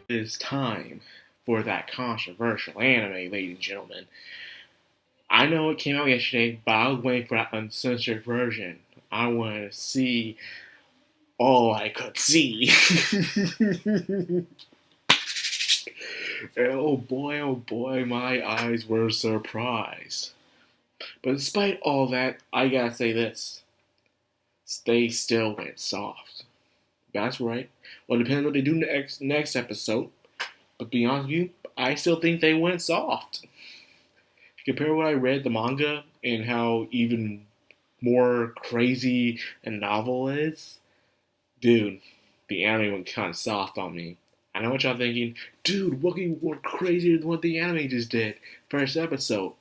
It is time for that controversial anime, ladies and gentlemen. I know it came out yesterday, but I was waiting for that uncensored version. I wanted to see all I could see. Oh boy, my eyes were surprised. But despite all that, I gotta say this. They still went soft. That's right. Well, it depends on what they do next episode. But to be honest with you, I still think they went soft. Compare what I read the manga and how even more crazy a novel is, dude, the anime went kind of soft on me. I know what y'all thinking, dude. What could be more crazier than what the anime just did? First episode.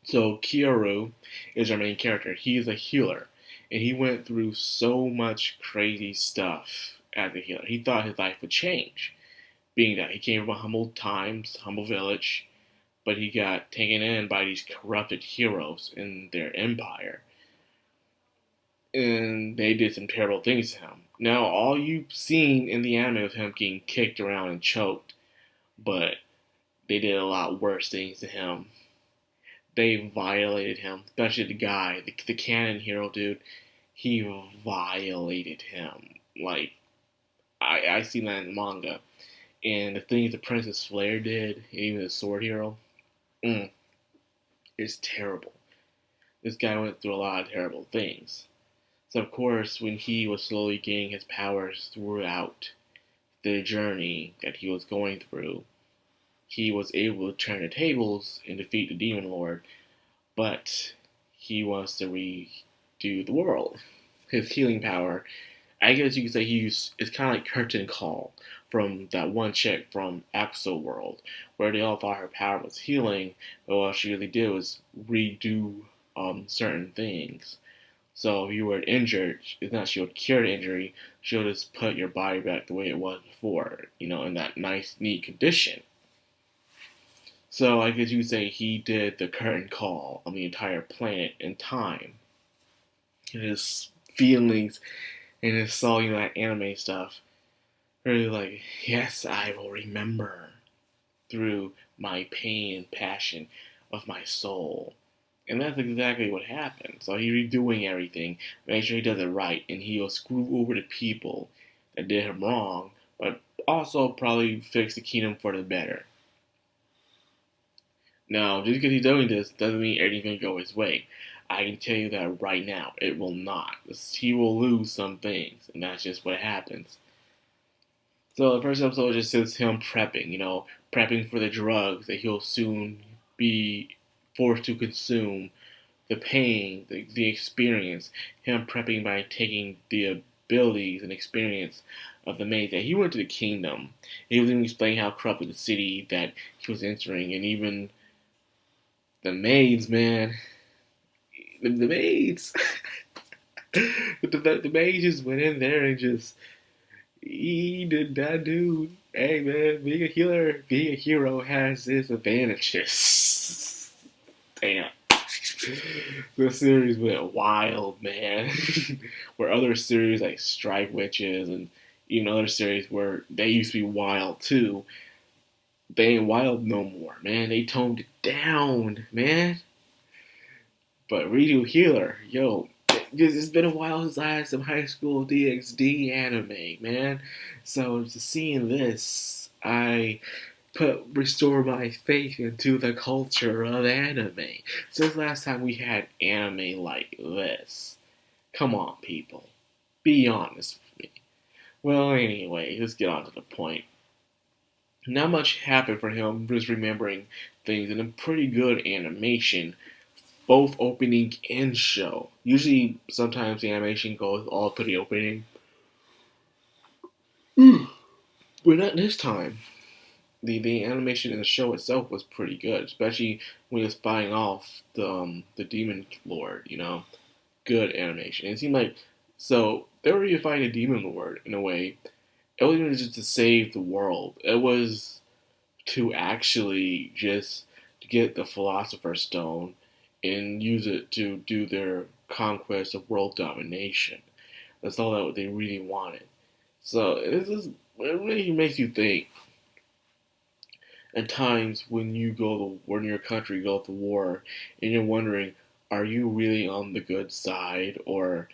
So Kyoru is our main character. He is a healer, and he went through so much crazy stuff as a healer. He thought his life would change, being that he came from humble village, but he got taken in by these corrupted heroes in their empire. And they did some terrible things to him. Now, all you've seen in the anime of him getting kicked around and choked, but they did a lot worse things to him. They violated him, especially the guy, the canon hero dude. He violated him. Like, I seen that in the manga. And the things the Princess Flare did, and even the sword hero, is terrible. This guy went through a lot of terrible things. So, of course, when he was slowly gaining his powers throughout the journey that he was going through, he was able to turn the tables and defeat the Demon Lord, but he wants to redo the world. His healing power, I guess you could say it's kind of like Curtain Call from that one chick from Axel World, where they all thought her power was healing, but what she really did was redo certain things. So if you were injured, it's not she'll cure the injury, she'll just put your body back the way it was before, in that nice, neat condition. So I guess you could say he did the curtain call on the entire planet and time. And his feelings and his saw, that anime stuff. Really like, yes, I will remember through my pain and passion of my soul. And that's exactly what happened. So he's redoing everything, make sure he does it right, and he'll screw over the people that did him wrong, but also probably fix the kingdom for the better. Now, just because he's doing this doesn't mean everything's gonna go his way. I can tell you that right now, it will not. He will lose some things, and that's just what happens. So the first episode just says him prepping, prepping for the drugs that he'll soon be forced to consume, the pain, the experience, him prepping by taking the abilities and experience of the maids. That he went to the kingdom. He was even explaining how corrupted the city that he was entering, and even the maids, man. The maids. the maids just went in there and just he did that, dude. Hey man, being a healer, being a hero has its advantages. Damn. The series went wild, man. Where other series like Strike Witches and even other series where they used to be wild too, they ain't wild no more, man. They toned it down, man. But Redo Healer, yo, it's been a while since I had some high school DxD anime, man. So just seeing this, I restore my faith into the culture of anime. Since last time we had anime like this. Come on, people. Be honest with me. Well, anyway, let's get on to the point. Not much happened for him, just remembering things in a pretty good animation, both opening and show. Usually, sometimes the animation goes all to the opening. But not this time. The animation in the show itself was pretty good, especially when he was fighting off the demon lord. Good animation. It seemed like they were even fighting a demon lord in a way. It wasn't just to save the world. It was to actually just get the Philosopher's Stone and use it to do their conquest of world domination. That's all that they really wanted. So it really makes you think. At times when your country go to war, and you're wondering, are you really on the good side, or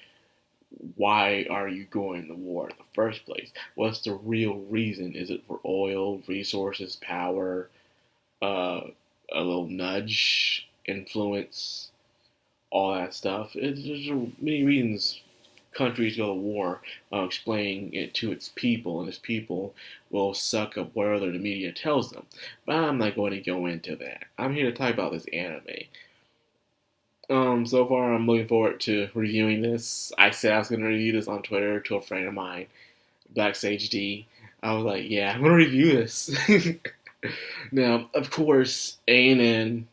why are you going to war in the first place? What's the real reason? Is it for oil, resources, power, uh, a little nudge, influence, all that stuff? There's many reasons countries go to war, explaining it to its people, and its people will suck up whatever the media tells them. But I'm not going to go into that. I'm here to talk about this anime. So far, I'm looking forward to reviewing this. I said I was going to review this on Twitter to a friend of mine, Black Sage D. I was like, yeah, I'm going to review this. Now, of course, A&N,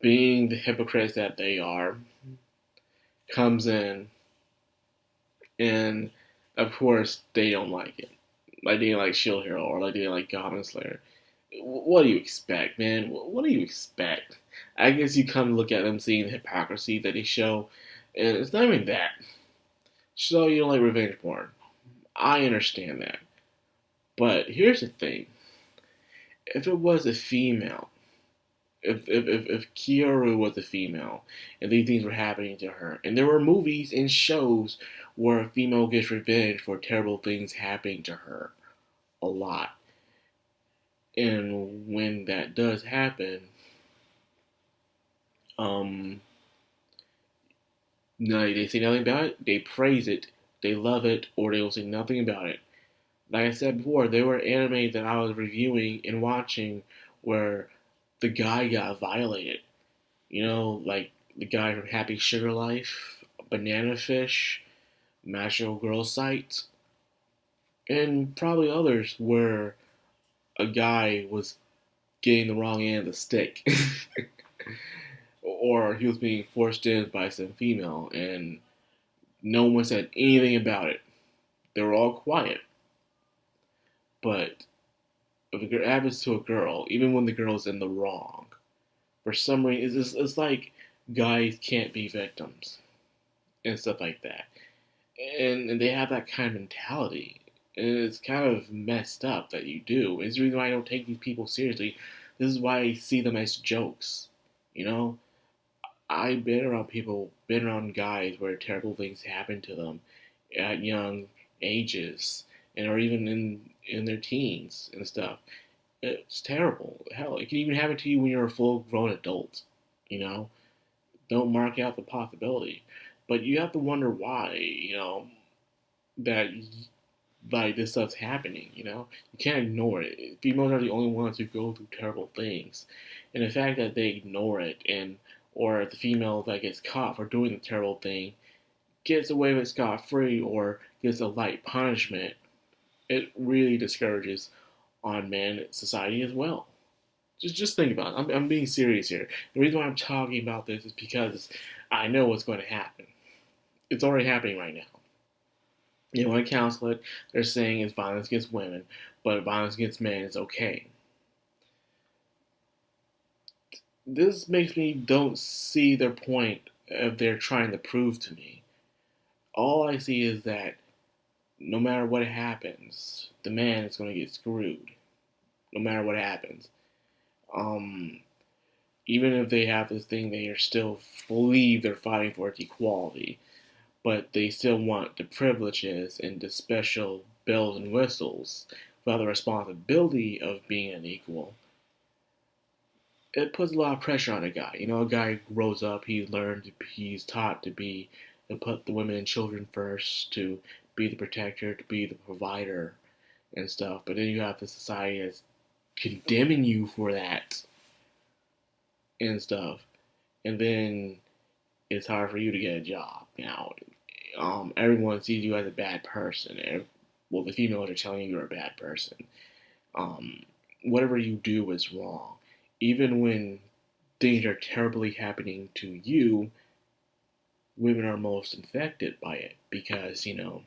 being the hypocrites that they are, comes in, and of course, they don't like it. Like they didn't like Shield Hero, or like they didn't like Goblin Slayer. What do you expect, man? What do you expect? I guess you come to look at them seeing the hypocrisy that they show, and it's not even that. So you don't like revenge porn. I understand that. But here's the thing. If it was a female, if Kyoru was a female, and these things were happening to her, and there were movies and shows where a female gets revenge for terrible things happening to her a lot. And when that does happen, um, no, they say nothing about it. They praise it, they love it, or they will say nothing about it. Like I said before, there were anime that I was reviewing and watching where the guy got violated. You know, like the guy from Happy Sugar Life, Banana Fish, Magical Girl Site, and probably others where a guy was getting the wrong end of the stick. Or he was being forced in by some female, and no one said anything about it. They were all quiet. But if it happens to a girl, even when the girl's in the wrong, for some reason, it's like guys can't be victims and stuff like that. And they have that kind of mentality. And it's kind of messed up that you do. It's the reason why I don't take these people seriously. This is why I see them as jokes. You know? I've been around people, been around guys where terrible things happen to them at young ages, and or even in their teens and stuff. It's terrible. Hell, it can even happen to you when you're a full grown adult. You know, don't mark out the possibility, but you have to wonder why. You know that like this stuff's happening. You know, you can't ignore it. Females are the only ones who go through terrible things, and the fact that they ignore it, and or the female that gets caught for doing the terrible thing gets away with scot free or gets a light punishment, it really discourages on men society as well. Just think about it. I'm being serious here. The reason why I'm talking about this is because I know what's going to happen. It's already happening right now. You want to counsel it, they're saying it's violence against women, but violence against men is okay. This makes me don't see their point of they're trying to prove to me. All I see is that no matter what happens, the man is going to get screwed. No matter what happens. Um, Even if they have this thing, they are still believe they're fighting for its equality, but they still want the privileges and the special bells and whistles without the responsibility of being an equal. It puts a lot of pressure on a guy. You know, a guy grows up, he learns, he's taught to be, to put the women and children first, to be the protector, to be the provider and stuff. But then you have the society that's condemning you for that and stuff. And then it's hard for you to get a job. Now, everyone sees you as a bad person. Well, the females are telling you you're a bad person. Um, Whatever you do is wrong. Even when things are terribly happening to you, women are most infected by it because, you know,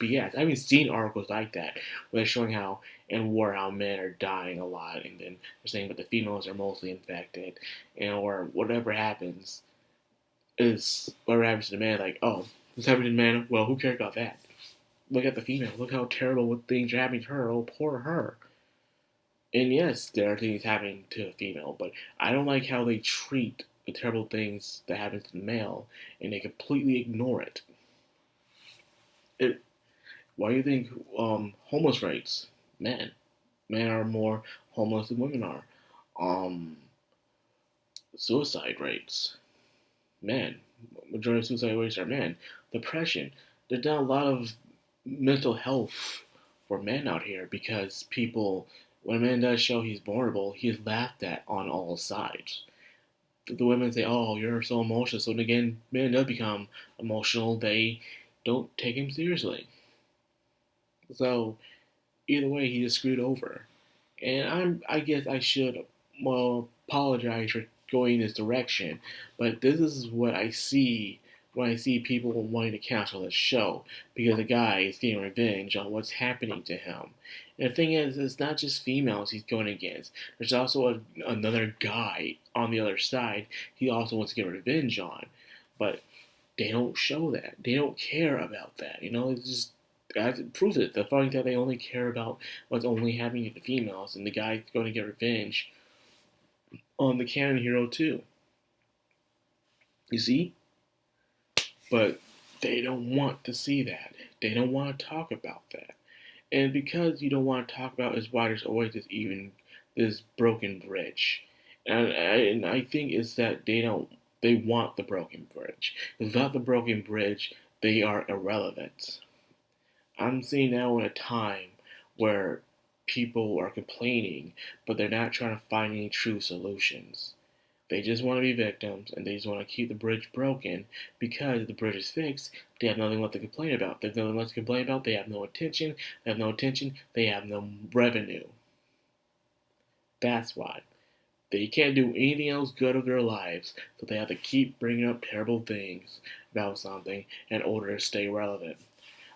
BS. I've even seen articles like that where they're showing how in war how men are dying a lot, and then they're saying that the females are mostly infected, and or whatever happens is whatever happens to the man. Like, oh, this happened to the man. Well, who cares about that? look at the female. Look how terrible what things are happening to her. Oh, poor her. And yes, there are things happening to a female, but I don't like how they treat the terrible things that happen to the male, and they completely ignore it. Why do you think homeless rates? Men are more homeless than women are. Um, Suicide rates, men. Majority of suicide rates are men. Depression. There's not a lot of mental health for men out here because people, when a man does show he's vulnerable, he is laughed at on all sides. The women say, "Oh, you're so emotional." So again, men do become emotional. They don't take him seriously. So either way, he is screwed over. And I guess I should, well, apologize for going this direction, but this is what I see when I see people wanting to cancel this show because the guy is getting revenge on what's happening to him. And the thing is, it's not just females he's going against. There's also another guy on the other side he also wants to get revenge on. But they don't show that. They don't care about that. It's just that proves it. The fact that they only care about what's only happening to the females, and the guy's going to get revenge on the canon hero too. You see? But they don't want to see that. They don't want to talk about that. And because you don't want to talk about it, is why there's always this broken bridge. And I think it's that they want the broken bridge. Without the broken bridge, they are irrelevant. I'm seeing now in a time where people are complaining, but they're not trying to find any true solutions. They just want to be victims, and they just want to keep the bridge broken because if the bridge is fixed, they have nothing left to complain about. There's nothing left to complain about. They have no attention. They have no attention. They have no revenue. That's why. They can't do anything else good of their lives, so they have to keep bringing up terrible things about something in order to stay relevant.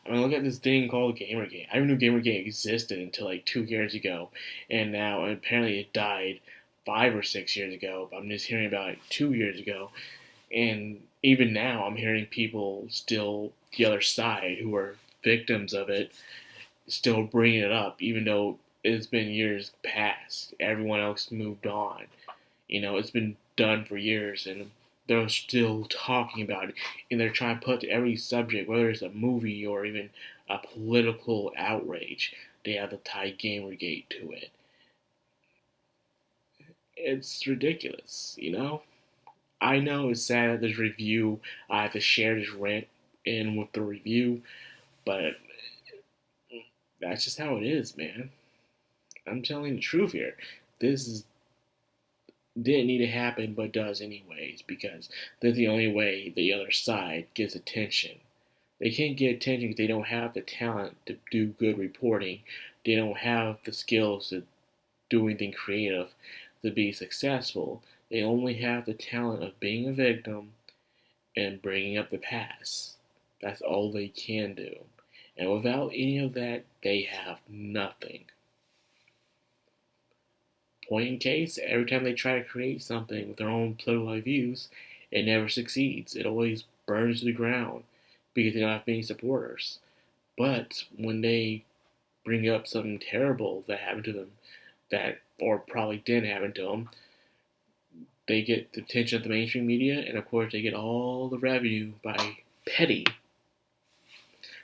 I mean, look at this thing called Gamergate. I didn't know Gamergate existed until like 2 years ago, and now apparently it died 5 or 6 years ago. But I'm just hearing about it 2 years ago, and even now I'm hearing people still the other side who are victims of it still bringing it up, even though it's been years past. Everyone else moved on. It's been done for years, and they're still talking about it, and they're trying to put to every subject, whether it's a movie or even a political outrage, they have to tie Gamergate to it. It's ridiculous, I know it's sad that this review, I have to share this rant in with the review, but that's just how it is, man. I'm telling the truth here. This didn't need to happen, but does anyways, because that's the only way the other side gets attention. They can't get attention because they don't have the talent to do good reporting. They don't have the skills to do anything creative to be successful. They only have the talent of being a victim and bringing up the past. That's all they can do. And without any of that, they have nothing. Point in case, every time they try to create something with their own political views, it never succeeds. It always burns to the ground because they don't have many supporters. But when they bring up something terrible that happened to them, or probably didn't happen to them, they get the attention of the mainstream media, and of course they get all the revenue by petty.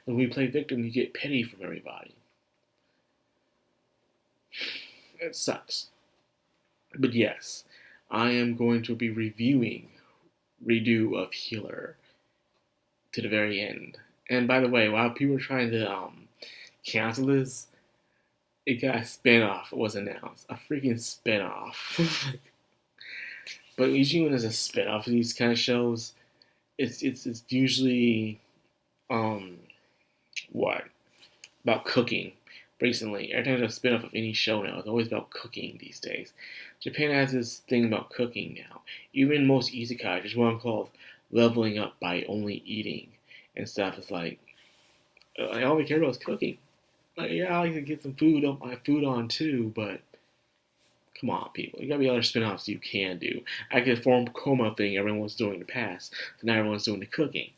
When we play victim, you get petty from everybody. It sucks. But yes, I am going to be reviewing Redo of Healer to the very end. And by the way, while people are trying to cancel this, it got a spin-off. It was announced. A freaking spin-off. But usually when there's a spin-off of these kind of shows, it's usually what? About cooking. Recently, every time there's a spin-off of any show now, it's always about cooking these days. Japan has this thing about cooking now. Even most isekai, there's one called leveling up by only eating and stuff. It's like, all we care about is cooking. Like, yeah, I like to get some food on too, but come on, people. You gotta be other spin-offs you can do. I could form coma thing everyone was doing in the past, so now everyone's doing the cooking.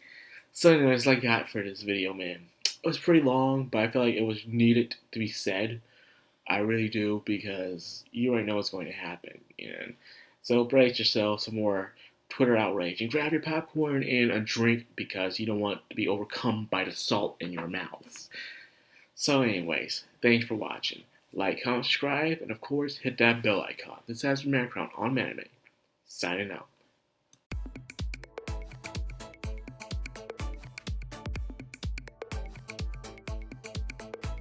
So anyways, like that for this video, man. It was pretty long, but I feel like it was needed to be said. I really do, because you already know what's going to happen. And so brace yourself some more Twitter outrage and grab your popcorn and a drink, because you don't want to be overcome by the salt in your mouths. So anyways, thanks for watching. Like, comment, subscribe, and of course, hit that bell icon. This has been Madcrown on Manime, signing out.